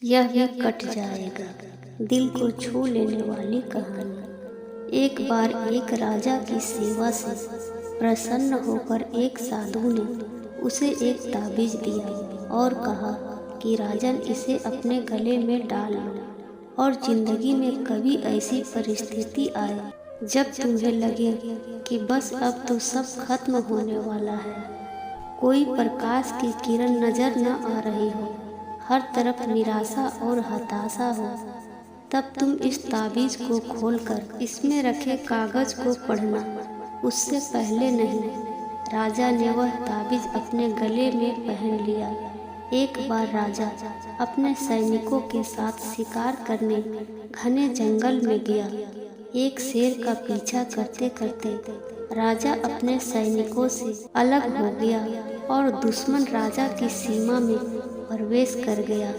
यह भी कट जाएगा। दिल को छू लेने वाली कहानी। एक बार एक राजा की सेवा से प्रसन्न होकर एक साधु ने उसे एक ताबीज दिया और कहा कि राजन, इसे अपने गले में डाल लो और जिंदगी में कभी ऐसी परिस्थिति आए जब तुम्हें लगे कि बस अब तो सब खत्म होने वाला है, कोई प्रकाश की किरण नजर न आ रही हो, हर तरफ निराशा और हताशा हो, तब तुम इस ताबीज को खोलकर इसमें रखे कागज को पढ़ना। उससे पहले नहीं। राजा ने वह ताबीज अपने गले में पहन लिया। एक बार राजा अपने सैनिकों के साथ शिकार करने घने जंगल में गया। एक शेर का पीछा करते करते राजा अपने सैनिकों से अलग हो गया और दुश्मन राजा की सीमा में प्रवेश कर गया।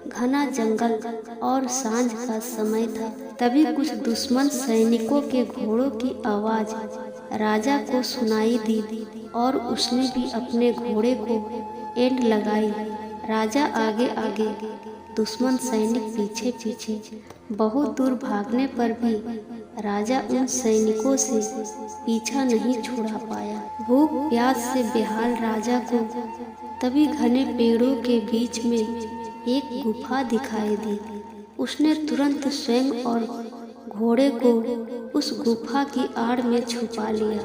घना जंगल और सांझ का समय था। तभी कुछ दुश्मन सैनिकों के घोड़ों की आवाज राजा को सुनाई दी और उसने भी अपने घोड़े को एंड लगाई। राजा आगे आगे, दुश्मन सैनिक पीछे पीछे। बहुत दूर भागने पर भी राजा उन सैनिकों से पीछा नहीं छुड़ा पाया। भूख प्यास से बेहाल राजा को तभी घने पेड़ों के बीच में एक गुफा दिखाई दी। उसने तुरंत स्वयं और घोड़े को उस गुफा की आड़ में छुपा लिया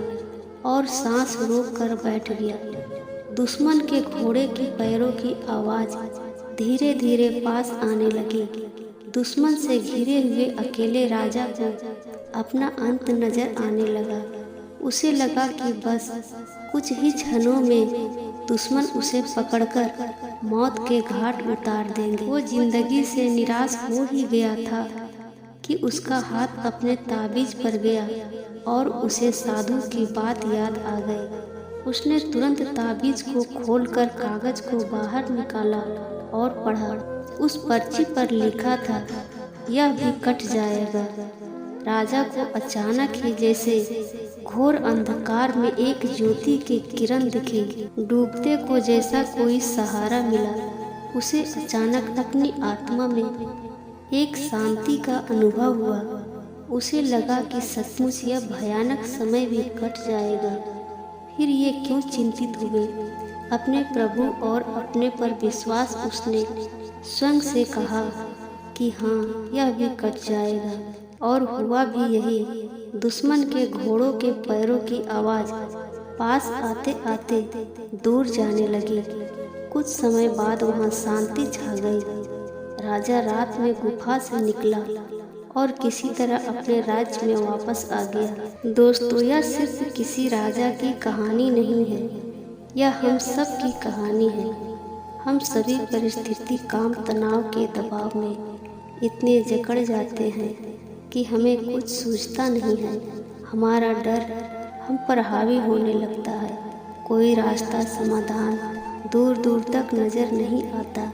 और सांस रोक कर बैठ गया। दुश्मन के घोड़े के पैरों की आवाज धीरे धीरे पास आने लगी। दुश्मन से घिरे हुए अकेले राजा को अपना अंत नजर आने लगा। उसे लगा कि बस कुछ ही क्षणों में दुश्मन उसे पकड़कर मौत के घाट उतार देंगे। वो जिंदगी से निराश हो ही गया था कि उसका हाथ अपने ताबीज पर गया और उसे साधु की बात याद आ गई। उसने तुरंत ताबीज को खोलकर कागज को बाहर निकाला और पढ़ा। उस पर्ची पर लिखा था, यह भी कट जाएगा। राजा को अचानक ही जैसे घोर अंधकार में एक ज्योति की किरण दिखी। डूबते को जैसा कोई सहारा मिला। उसे अचानक अपनी आत्मा में एक शांति का अनुभव हुआ। उसे लगा कि सचमुच यह भयानक समय भी कट जाएगा। फिर ये क्यों चिंतित हुए? अपने प्रभु और अपने पर विश्वास उसने स्वयं से कहा कि हाँ, यह भी कट जाएगा। और हुआ भी यही। दुश्मन के घोड़ों के पैरों की आवाज पास आते आते दूर जाने लगी। कुछ समय बाद वहां शांति छा गई। राजा रात में गुफा से निकला और किसी तरह अपने राज्य में वापस आ गया। दोस्तों, यह सिर्फ किसी राजा की कहानी नहीं है, यह हम सब की कहानी है। हम सभी परिस्थिति, काम, तनाव के दबाव में इतने जकड़ जाते हैं कि हमें कुछ सूझता नहीं है। हमारा डर हम पर हावी होने लगता है। कोई रास्ता, समाधान दूर दूर तक नजर नहीं आता।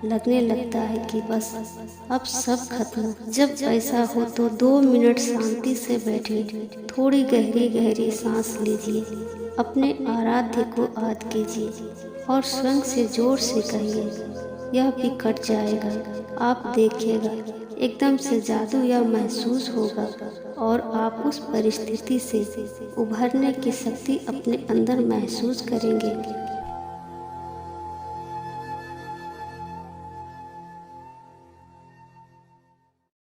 लगने लगता है कि बस अब सब खत्म। जब ऐसा हो तो 2 मिनट शांति से बैठिए, थोड़ी गहरी गहरी सांस लीजिए, अपने आराध्य को याद कीजिए और स्वयं से जोर से कहिए, यह भी कट जाएगा। आप देखिएगा, एकदम से जादू यह महसूस होगा और आप उस परिस्थिति से उभरने की शक्ति अपने अंदर महसूस करेंगे।